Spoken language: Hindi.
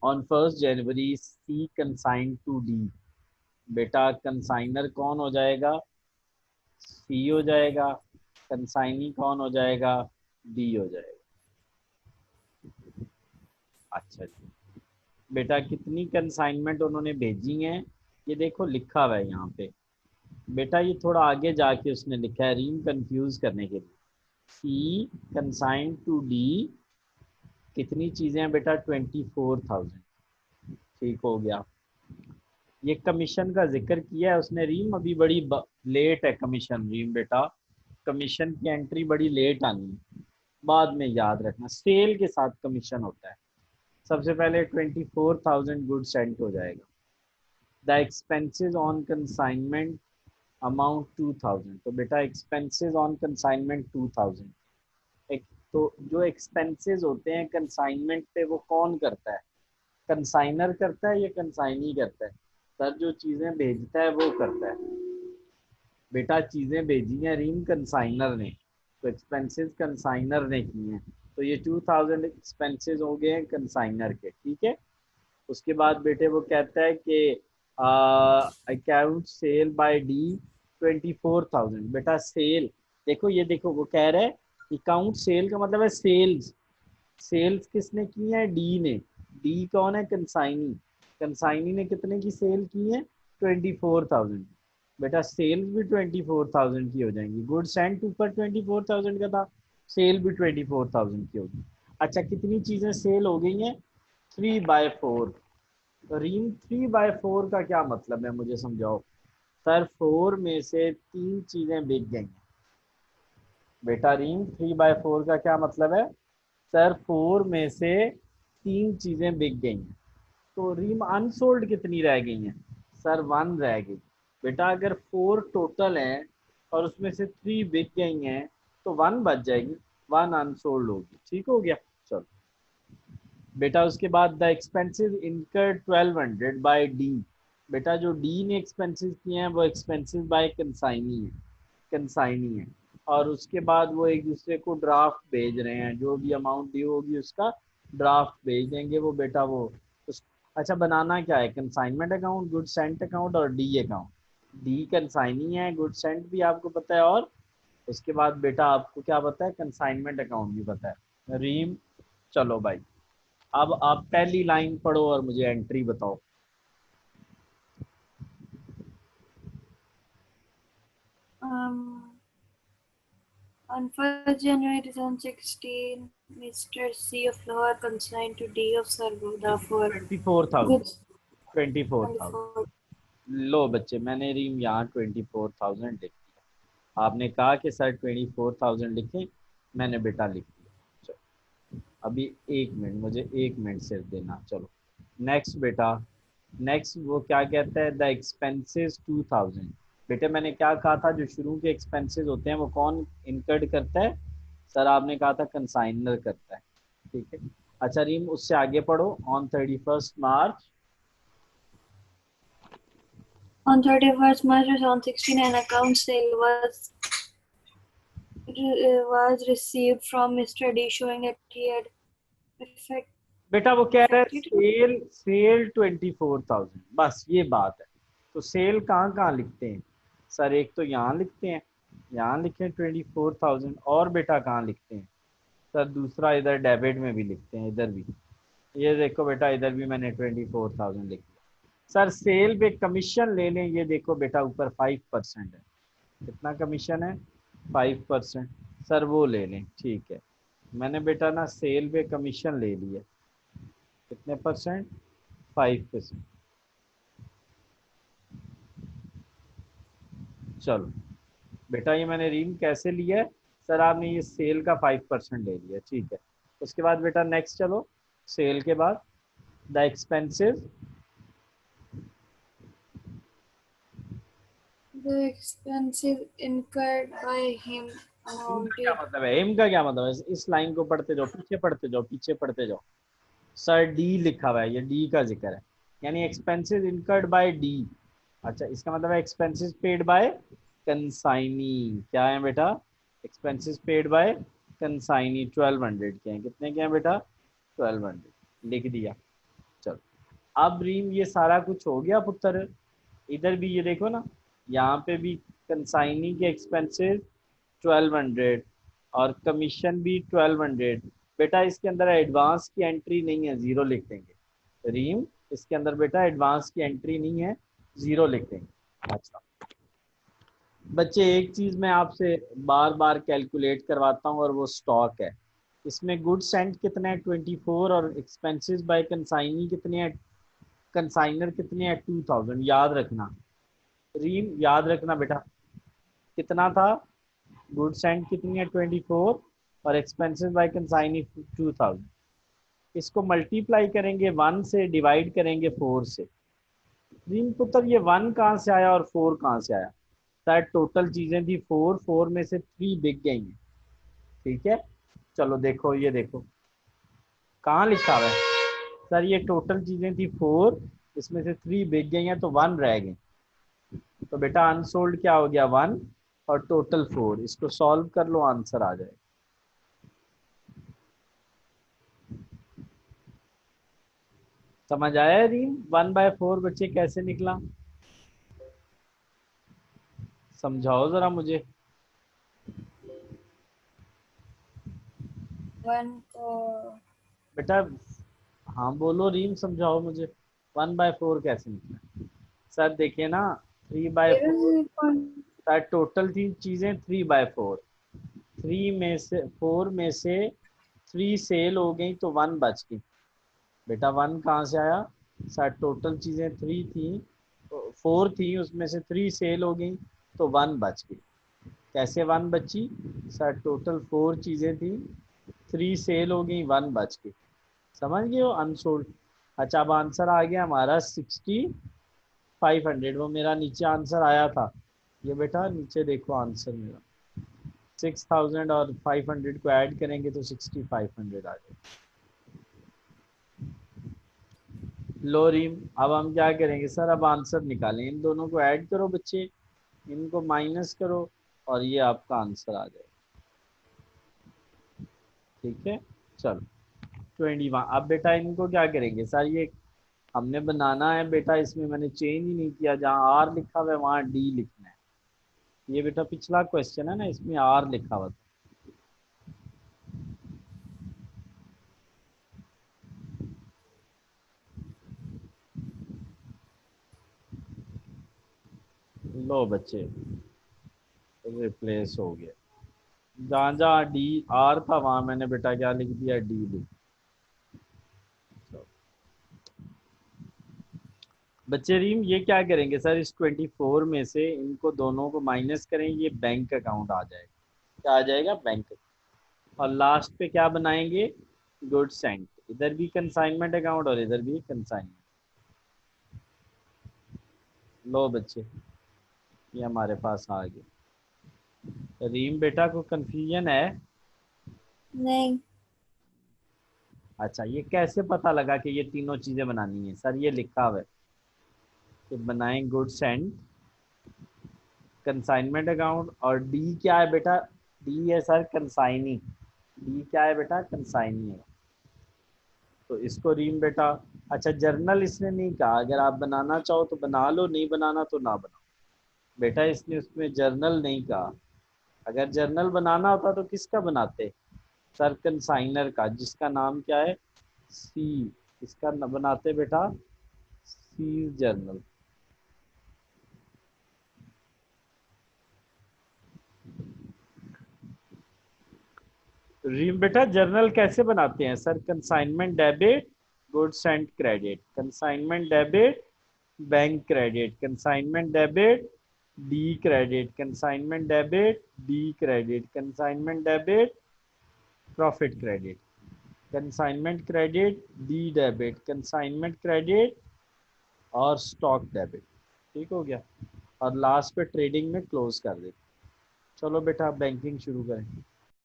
On 1 January C consign to D. बेटा कंसाइनर कौन हो जाएगा? सी हो जाएगा। कंसाइनी कौन हो जाएगा? डी हो जाएगा। अच्छा जी। बेटा कितनी कंसाइनमेंट उन्होंने भेजी हैं? ये देखो लिखा हुआ है यहाँ पे। बेटा ये थोड़ा आगे जाके उसने लिखा है रीम कंफ्यूज करने के लिए। सी कंसाइन टू डी कितनी चीजें हैं बेटा? 24,000। ठीक हो गया। ये कमीशन का जिक्र किया है उसने रीम, अभी बड़ी लेट है कमीशन रीम बेटा। कमीशन की एंट्री बड़ी लेट आनी है, बाद में याद रखना सेल के साथ कमीशन होता है। सबसे पहले 24,000 गुड सेंट हो जाएगा। The expenses on consignment amount 2,000। तो बेटा एक्सपेंसेस ऑन कंसाइनमेंट 2,000। एक तो जो एक्सपेंसेस होते हैं कंसाइनमेंट पे वो कौन करता है? कंसाइनर करता है या कंसाइनी करता है? सर जो चीजें भेजता है वो करता है। बेटा चीजें भेजी हैं रीम कंसाइनर ने, तो एक्सपेंसेस कंसाइनर ने की हैं। तो ये 2,000 एक्सपेंसेस हो गए हैं कंसाइनर के। ठीक है। उसके बाद बेटे वो कहता है कि अकाउंट सेल बाय डी 24,000। बेटा सेल देखो, ये देखो वो कह रहा है अकाउंट सेल का मतलब है सेल्स। सेल्स किसने की है? डी ने। डी कौन है? कंसाइनी। कंसाइनी ने कितने की सेल की है? 24,000। बेटा सेल्स भी 24,000 की हो जाएंगी। गुड्स एंड ऊपर 24,000 का था, सेल भी 24,000 की होगी। अच्छा कितनी चीजें सेल हो गई हैं? 3/4। तो रीम 3/4 का क्या मतलब है मुझे समझाओ। सर 4 में से 3 चीजें बिक गई हैं। बेटा रीम 3/4 का क्या मतलब है? सर 4 में से 3 चीजें बिक गई हैं। तो रीम अनसोल्ड कितनी रह गई हैं? सर 1 रह गई। बेटा अगर 4 टोटल हैं और उसमें से 3 बिक गई हैं तो 1 बच जाएगी, 1 अनसोल्ड होगी। ठीक हो गया। चलो बेटा उसके बाद द एक्सपेंसेस इनकर 1200 बाय डी। बेटा जो डी ने एक्सपेंसेस किए हैं वो एक्सपेंसेस बाय कंसाइनी है। कंसाइनी है। और उसके बाद वो एक दूसरे को ड्राफ्ट भेज रहे हैं, जो भी अमाउंट ड्यू होगी उसका ड्राफ्ट भेज देंगे वो बेटा वो उस। अच्छा बनाना क्या है? Consignment account, good Saint account और डी अकाउंट। डी कंसाइनी है, गुड सेंट भी आपको पता है, और उसके बाद बेटा आपको क्या पता है? कंसाइनमेंट अकाउंट भी पता है। रीम चलो भाई, अब आप पहली लाइन पढ़ो और मुझे एंट्री बताओ। Um, on 1st January 2016, Mr. C of Lahore consigned to D of Sargodha for 24,000। goods 24,000। 24. लो बच्चे मैंने रीम यहाँ 24,000 लिख दिया। आपने कहा कि सर 24,000 लिखें, मैंने बेटा लिख दिया। चलो अभी 1 मिनट, मुझे 1 मिनट सिर्फ देना। चलो नेक्स्ट बेटा। नेक्स्ट वो क्या कहता है? The expenses 2,000। बेटे मैंने क्या कहा था? जो शुरू के एक्सपेंसेस होते हैं वो कौन इनकर्ड करता है? सर आपने कहा था कंसाइनर करता है। ठीक है। अच्छा रीम उससे आगे पढ़ो। On 31 March. On 31st March 2016, an account sale was received from Mr. D showing that he had बेटा वो कह रहा है effected सेल, सेल 24,000, बस ये बात है। तो सेल कहाँ कहाँ लिखते हैं? सर एक तो यहाँ लिखते हैं, यहाँ लिखे 24,000, और बेटा कहाँ लिखते हैं? सर दूसरा इधर डेबिट में भी लिखते हैं, इधर भी। ये देखो बेटा इधर भी मैंने 24,000 लिख दिया। सर सेल पे कमीशन ले लें, ये देखो बेटा ऊपर 5% है। कितना कमीशन है? 5%। सर वो ले लें, ठीक है। मैंने बेटा ना सेल पे कमीशन ले लिया। कितने परसेंट? 5%। चलो बेटा ये मैंने रीम कैसे लिया है? सर आपने ये सेल का 5% ले लिया, ठीक है। उसके बाद बेटा नेक्स्ट चलो, सेल के बाद the expensive. the expenses incurred by him इनका क्या amounted मतलब है? एम का क्या मतलब है? इस लाइन को पढ़ते जाओ, पीछे पढ़ते जाओ, पीछे पढ़ते जाओ। सर डी लिखा हुआ है, ये डी का जिक्र है, यानी एक्सपेंसेस इनकर्ड बाय डी। अच्छा इसका मतलब है एक्सपेंसेस पेड बाय कंसाइनी। क्या है बेटा? एक्सपेंसेस पेड बाय कंसाइनी 1200 के हैं। कितने के हैं बेटा? 1200 लिख दिया। चलो अब रीम ये सारा कुछ हो गया पुत्र, इधर भी ये देखो ना, यहाँ पे भी कंसाइनी के एक्सपेंसेस 1200 और कमीशन भी 1200। बेटा इसके अंदर एडवांस की एंट्री नहीं है, जीरो लिख देंगे। रीम इसके अंदर बेटा एडवांस की एंट्री नहीं है, जीरो लिख देंगे। अच्छा बच्चे एक चीज मैं आपसे बार बार कैलकुलेट करवाता हूँ और वो स्टॉक है। इसमें गुड्स एंड कितने हैं 24 और एक्सपेंसेस बाय कंसाइनी कितने हैं, कंसाइनर कितने हैं 2000। याद रखना रीम, याद रखना बेटा कितना था, गुड्स एंड कितनी है 24 और एक्सपेंसेस बाय कंसाइनी 2000। इसको मल्टीप्लाई करेंगे 1 से, डिवाइड करेंगे 4 से। रीम पुत्र ये 1 कहाँ से आया और 4 कहाँ से आया, शायद टोटल चीजें थी 4, 4 में से 3 बिक गई हैं। ठीक है चलो देखो, ये देखो कहाँ लिखा हुआ है सर, ये टोटल चीजें थी 4, इसमें से 3 बिक गई हैं तो 1 रह गई। तो बेटा अनसोल्ड क्या हो गया 1 और टोटल 4। इसको सॉल्व कर लो, आंसर आ जाएगा। समझ आया रीम, 1/4 बच्चे कैसे निकला, समझाओ जरा मुझे। 1 को बेटा हाँ बोलो रीम, समझाओ मुझे 1/4 कैसे निकला। सर देखिए ना 3/4, 0 सर टोटल थी चीजें 3/4, 3 में से 4 में से 3 सेल हो गई तो 1 बच गई। बेटा 1 कहाँ से आया, सर टोटल चीजें 3 थी, 4 थी, उसमें से 3 सेल हो गई तो 1 बच गई। कैसे 1 बची, सर टोटल 4 चीजें थी, 3 सेल हो गई, 1 बच गई। समझ गए हो अनसोल्ड। अच्छा अब आंसर आ गया हमारा 6500, वो मेरा नीचे आंसर आया था, ये बेटा नीचे देखो आंसर मेरा 6000 और 500 को ऐड करेंगे तो 6500 आ जाएगा। लो रीम अब हम क्या करेंगे सर, अब आंसर निकालें, इन दोनों को ऐड करो बच्चे, इनको माइनस करो और ये आपका आंसर आ जाएगा। ठीक है चलो 21। अब बेटा इनको क्या करेंगे सर, ये हमने बनाना है बेटा, इसमें मैंने चेंज ही नहीं किया, जहाँ आर लिखा हुआ है वहाँ डी लिखना है। ये बेटा पिछला क्वेश्चन है ना, इसमें आर लिखा हुआ था। लो बच्चे रिप्लेस हो गया, जहाँ जहाँ डी आर था वहां मैंने बेटा क्या लिख दिया, डी लिख। बच्चे रीम ये क्या करेंगे सर, इस 24 में से इनको दोनों को माइनस करेंगे, ये बैंक अकाउंट आ जाएगा। क्या आ जाएगा, बैंक। और लास्ट पे क्या बनाएंगे, गुड सेंट, इधर भी कंसाइनमेंट अकाउंट और इधर भी कंसाइनमेंट। लो बच्चे ये हमारे पास आ गया। रीम बेटा को कंफ्यूजन है, नहीं। अच्छा ये कैसे पता लगा कि ये तीनों चीजें बनानी है, सर ये लिखा हुआ है कि बनाएं गुड्स एंड कंसाइनमेंट अकाउंट, और डी क्या है बेटा, डी है सर कंसाइनी, डी क्या है बेटा, कंसाइनी है। तो इसको रीम बेटा, अच्छा जर्नल इसने नहीं कहा, अगर आप बनाना चाहो तो बना लो, नहीं बनाना तो ना बनाओ। बेटा इसने उसमें जर्नल नहीं कहा, अगर जर्नल बनाना होता तो किसका बनाते, सर कंसाइनर का, जिसका नाम क्या है सी, इसका बनाते बेटा सी जर्नल। रीम बेटा जर्नल कैसे बनाते हैं sir, consignment debit goods and credit, consignment debit bank credit, consignment debit D credit, consignment debit D credit, consignment debit profit credit, consignment credit D debit, consignment credit और स्टॉक डेबिट। ठीक हो गया, और लास्ट पे ट्रेडिंग में क्लोज कर दे। चलो बेटा बैंकिंग शुरू करें।